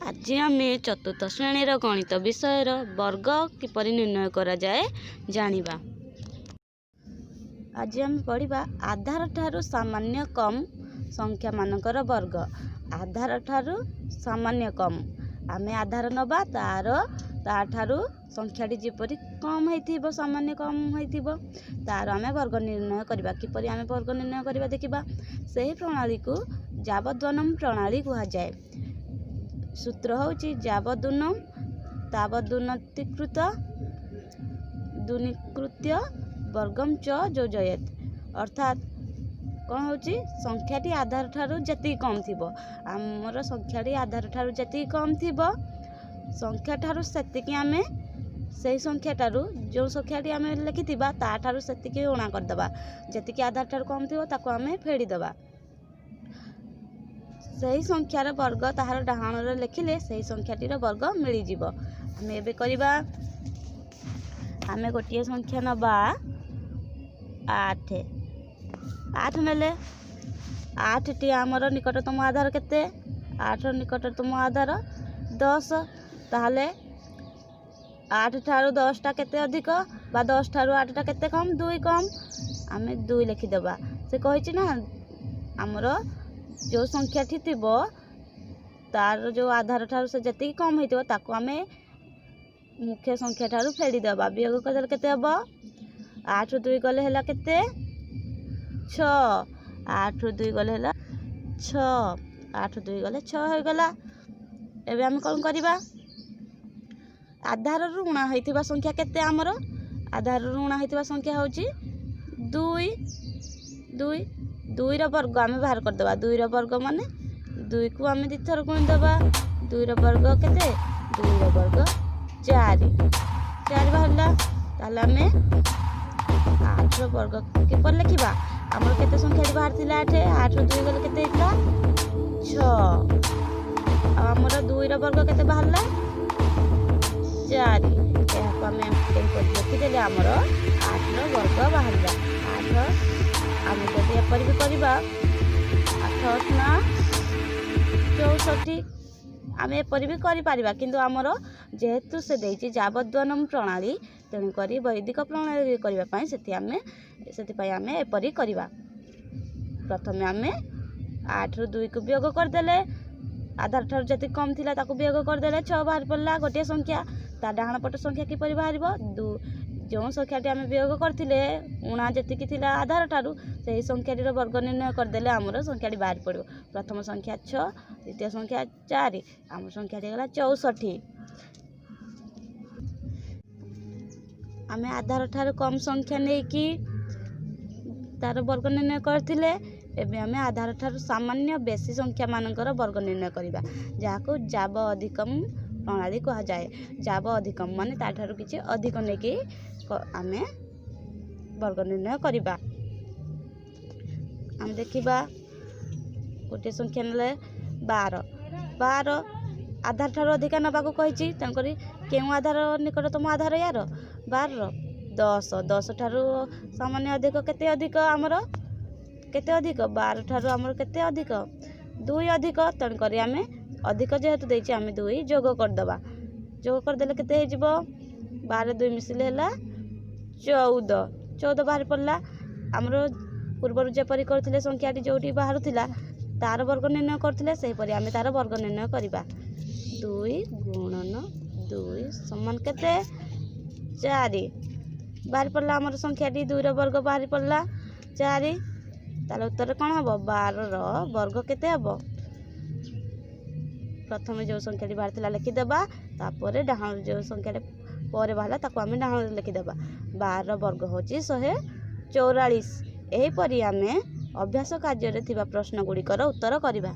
आज आम चतुर्थ श्रेणीर गणित विषय वर्ग किपरि निर्णय करा जाए जानिबा। आज आम पढ़िबा आधार ठारू सामान्य कम संख्या मानकर वर्ग। आधार ठारू सामान्य कम आमे आधार नबा तार संख्याटी जिपरि कम होइथिबो सामान्य कम होइथिबो तार आमे वर्ग निर्णय करिबा। किपरि आमे वर्ग निर्णय करिबा देखिबा। सही प्रणाली को जावद्वनम प्रणाली कहा जाए। सूत्र होची जावदुनम तावदुन्नतिकृत दुनिकृत्य वर्गम च योजयेत। अर्थात कौन होची संख्याटी आधार ठारू जति कम थिबो आमर संख्याटी आधार ठारू जति कम थिबो संख्या ठारू सेतिकी आमे सही संख्या ठारू जो संख्याटी आमे लिखिथिबा ता ठारू सेतिकी उणा कर दबा। जतिकी आधार ठारू कम थिबो ताको आमे फेडी दबा। सही संख्यार वर्ग ताहार डाहाण रे लिखिले सही संख्याटीर वर्ग मिली जिवो। आमे एबे करिबा। आमे गोटिए संख्या नबा 8 8 नेले 8 टी आमर निकटतम आधार केते 8 निकटतम आधार 10 ताहले 8 ठारू 10 टा केते अधिक बा 10 ठारू 8 टा केते कम 2 कम आमे 2 लिखि देबा। से कहिछि ना आमर जो संख्या थीबो तार जो आधार ठारू से जति कम होइतो ताको आमे मुख्य संख्या ठारू फेडी देबा। वियोग कर केते हबो 8 ରୁ 2 गले हला केते 6 8 ରୁ 2 गले हला 6 8 ରୁ 2 गले 6 हो गला। एबे हम कोन करिबा आधार रु ऋण होइतिबा संख्या केते हमरो आधार रु ऋण होइतिबा संख्या होची 2 2 2 रो वर्ग आमे बाहर कर देबा। 2 रो वर्ग माने 2 को आमे दिथर गुण देबा। 2 रो वर्ग केते 2 रो वर्ग 4 4 बाहरला ताले आमे 8 रो वर्ग के पर लिखिबा। हमर केते संख्या बाहर थिला 8 8 ରୁ 2 गले केते हितला 6 आ हमर 2 रो वर्ग केते बाहरला 4 एहा को आमे के पर लिखि देले हमर 8 रो वर्ग बाहरला 8 आम जब एपर भी करवा 8 ना 64 आम एपर भी करा कि आमर जेहेतु से देती जावद्वनम प्रणाली तेणुक वैदिक प्रणाली करने से आम एपरी करवा। प्रथम आम 8 ରୁ 2 को वियोग करदेले आधार ठार जी कम थी वियोग करदेले 6 बाहर पड़ा गोटे संख्या ता डाहाण पट संख्या किपरि बाहर जो संख्याटी आम वियोग करथिले उणा जेतिकी थिला आधार ठारू से संख्याटीर वर्ग निर्णय करदेले आमर संख्याटी बाहर पड़ो। प्रथम संख्या 6 द्वितीय संख्या 4 आम संख्याटी गला 64। आम आधार ठारू कम संख्या नहीं कि तार वर्ग निर्णय करथिले एबे आम आधार ठारू सामान्य बेसी संख्या मानकर वर्ग निर्णय करबा जाको जाव अधिकम प्रणाली कहा जाए। जाव अधिकम माने ताठारू किछि अधिक नेकी आमे वर्ग निर्णय करबा। हम देखिबा गोटे संख्या नेले 12 12 आधार ठारू अधिक नबा को कहिछि तनकरी केउ आधार निकटतम आधार यार 12 10 10 ठारू सामान्य अधिक केते अधिक हमर केते अधिक 12 ठारू हमर केते अधिक 2 अधिक तनकरी आमे अधिक जेहेतु देछि आमे 2 जोग कर दबा। जोग कर देले केते हे जिवो 12 2 मिसिले हला 14 14 बाहर पड़ला। हमरो पूर्व जेपरि करथिले संख्याटी जोटी बाहर थिला तार वर्ग निर्णय करथिले सेहि परि आमे तार वर्ग निर्णय करिबा। 2 गुणन 2 समान केते 4 बाहर पड़ला हमर संख्याटी 2 रो वर्ग बाहर पड़ला 4 तार उत्तर कोन हबो 12 रो वर्ग केते हबो। प्रथम जो संख्याटी बाहर थिला लिखिदेबा तापर डाहाण जो संख्याटी पर बाहरला ताको आमे डाहाण लिखिदेबा। 12 वर्ग होची 144। एही परि आमे अभ्यास कार्य रे थिबा प्रश्न गुड़िकर उत्तर करिबा।